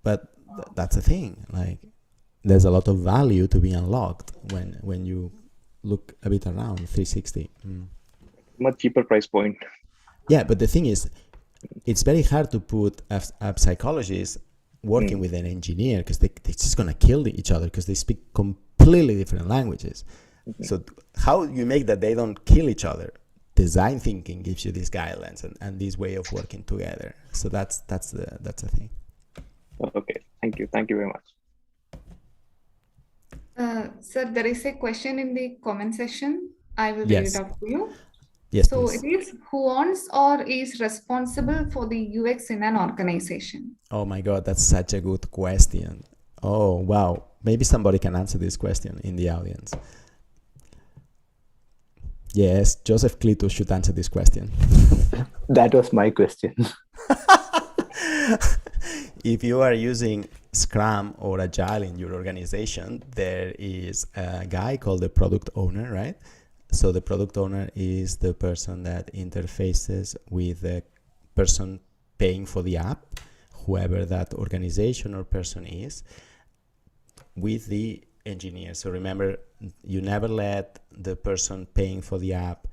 But that's the thing. Like, there's a lot of value to be unlocked when you look a bit around 360. Much cheaper price point. Yeah, but the thing is, it's very hard to put app psychologists working with an engineer, because they're just going to kill each other because they speak completely different languages. So how you make that they don't kill each other? Design thinking gives you these guidelines and this way of working together. So that's the thing. Okay, thank you very much. Sir, there is a question in the comment section. I will read Yes. it out for you. Yes, So please. it is, who owns or is responsible for the UX in an organization? Oh my God, that's such a good question. Oh, wow. Maybe somebody can answer this question in the audience. Yes, Joseph Clito should answer this question. That was my question. If you are using Scrum or Agile in your organization, there is a guy called the product owner, right? So the product owner is the person that interfaces with the person paying for the app, whoever that organization or person is, with the engineer. So remember, you never let the person paying for the app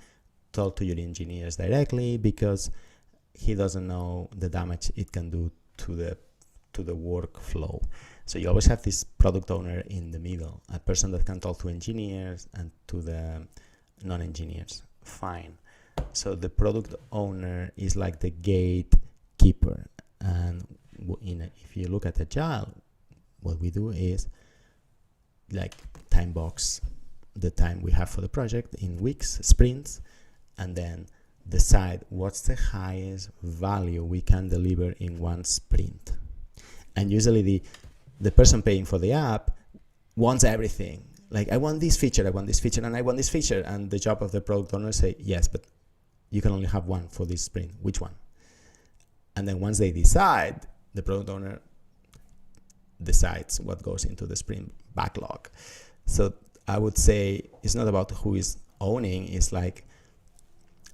talk to your engineers directly, because he doesn't know the damage it can do to the workflow. So you always have this product owner in the middle, a person that can talk to engineers and to the non-engineers. Fine. So the product owner is like the gatekeeper. And if you look at Agile, what we do is like time box the time we have for the project in weeks, sprints, and then decide what's the highest value we can deliver in one sprint. And usually the person paying for the app wants everything. Like, I want this feature, and I want this feature. And the job of the product owner say, yes, but you can only have one for this sprint. Which one? And then once they decide, the product owner decides what goes into the sprint backlog. So I would say it's not about who is owning, it's like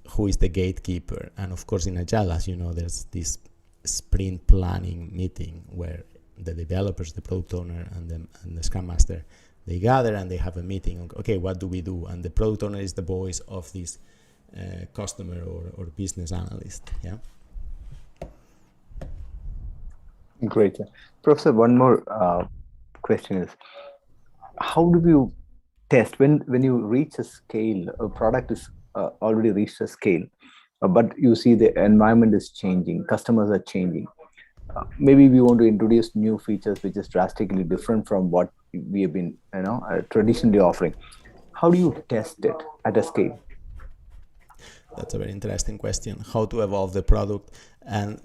who is the gatekeeper. And of course in Agile, as you know, there's this sprint planning meeting where the developers, the product owner, and the Scrum Master, they gather and they have a meeting. Okay, what do we do? And the product owner is the voice of this customer or business analyst. Yeah. Great. Professor, one more question is, how do you test when you reach a scale, a product is already reached a scale, but you see the environment is changing, customers are changing. Maybe we want to introduce new features which is drastically different from what we have been traditionally offering. How do you test it at a scale? That's a very interesting question. How to evolve the product. And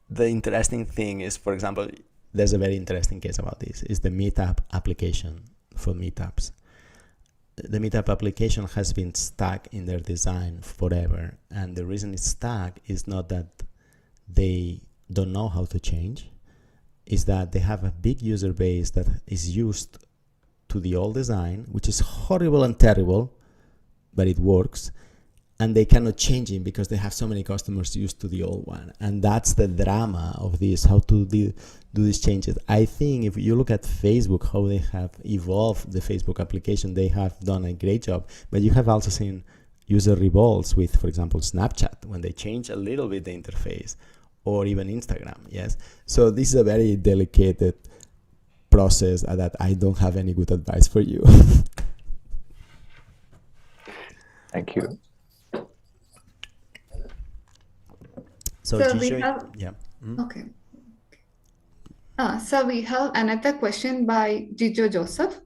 the interesting thing is, for example, there's a very interesting case about this, is the Meetup application for meetups. The Meetup application has been stuck in their design forever. And the reason it's stuck is not that they don't know how to change, is that they have a big user base that is used to the old design, which is horrible and terrible, but it works. And they cannot change it because they have so many customers used to the old one. And that's the drama of this, how to do these changes. I think if you look at Facebook, how they have evolved the Facebook application, they have done a great job. But you have also seen user revolts with, for example, Snapchat, when they change a little bit the interface, or even Instagram, yes? So this is a very delicate process that I don't have any good advice for you. Thank you. So we have, yeah. Okay. So we have another question by Gijo Joseph.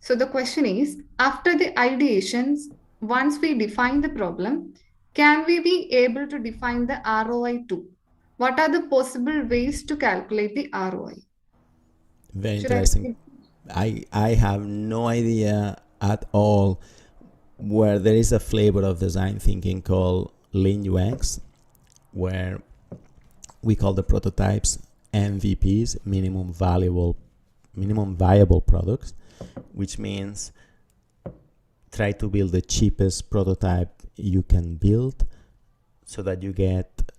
So the question is, after the ideations, once we define the problem, can we be able to define the ROI too? What are the possible ways to calculate the ROI? Very interesting. I have no idea at all, where there is a flavor of design thinking called Lean UX, where we call the prototypes MVPs, minimum viable products, which means try to build the cheapest prototype you can build so that you get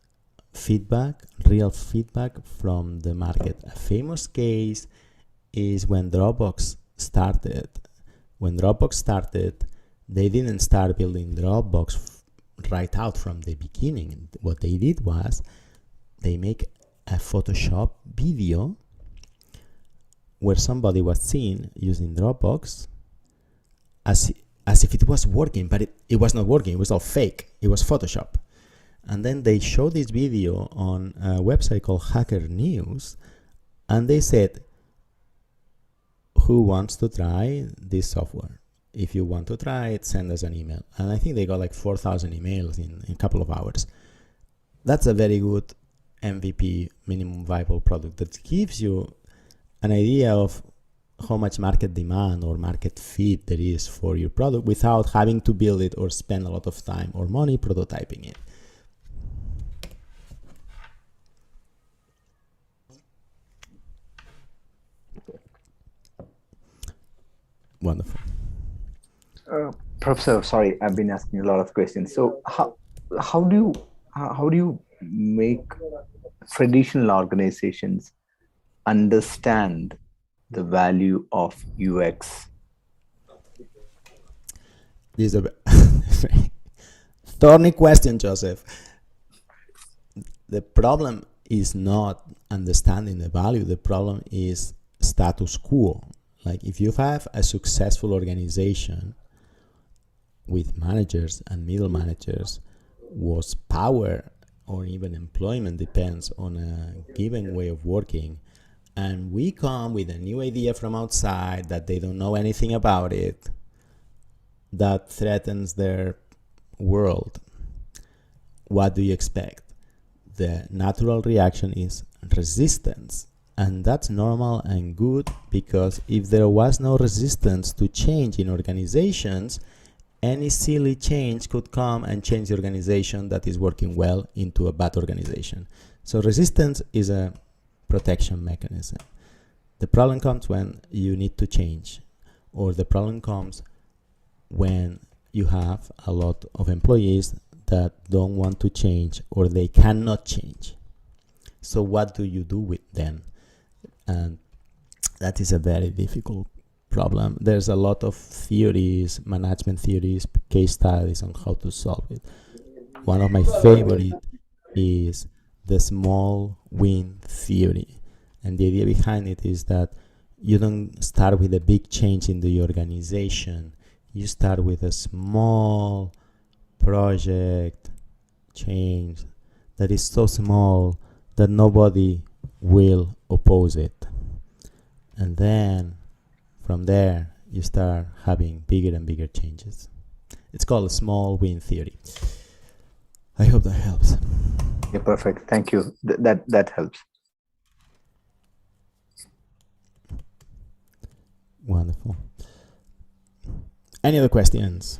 feedback, real feedback from the market. A famous case is when Dropbox started. When Dropbox started, they didn't start building Dropbox right out from the beginning. What they did was they make a Photoshop video where somebody was seen using Dropbox as if it was working, but it was not working. It was all fake. It was Photoshop. And then they showed this video on a website called Hacker News, and they said, who wants to try this software? If you want to try it, send us an email. And I think they got like 4,000 emails in a couple of hours. That's a very good MVP, minimum viable product, that gives you an idea of how much market demand or market fit there is for your product without having to build it or spend a lot of time or money prototyping it. Wonderful. Professor, sorry, I've been asking a lot of questions. So how do you make traditional organizations understand the value of UX? This is a thorny question, Joseph. The problem is not understanding the value. The problem is status quo. Like if you have a successful organization with managers and middle managers whose power or even employment depends on a given way of working, and we come with a new idea from outside that they don't know anything about it, that threatens their world, what do you expect? The natural reaction is resistance. And that's normal and good, because if there was no resistance to change in organizations, any silly change could come and change the organization that is working well into a bad organization. So resistance is a protection mechanism. The problem comes when you need to change, or the problem comes when you have a lot of employees that don't want to change or they cannot change. So what do you do with them? And that is a very difficult problem. There's a lot of theories, management theories, case studies on how to solve it. One of my favorite is the small win theory. And the idea behind it is that you don't start with a big change in the organization. You start with a small project change that is so small that nobody will oppose it. And then from there, you start having bigger and bigger changes. It's called a small win theory. I hope that helps. Yeah, perfect. Thank you. That helps. Wonderful. Any other questions?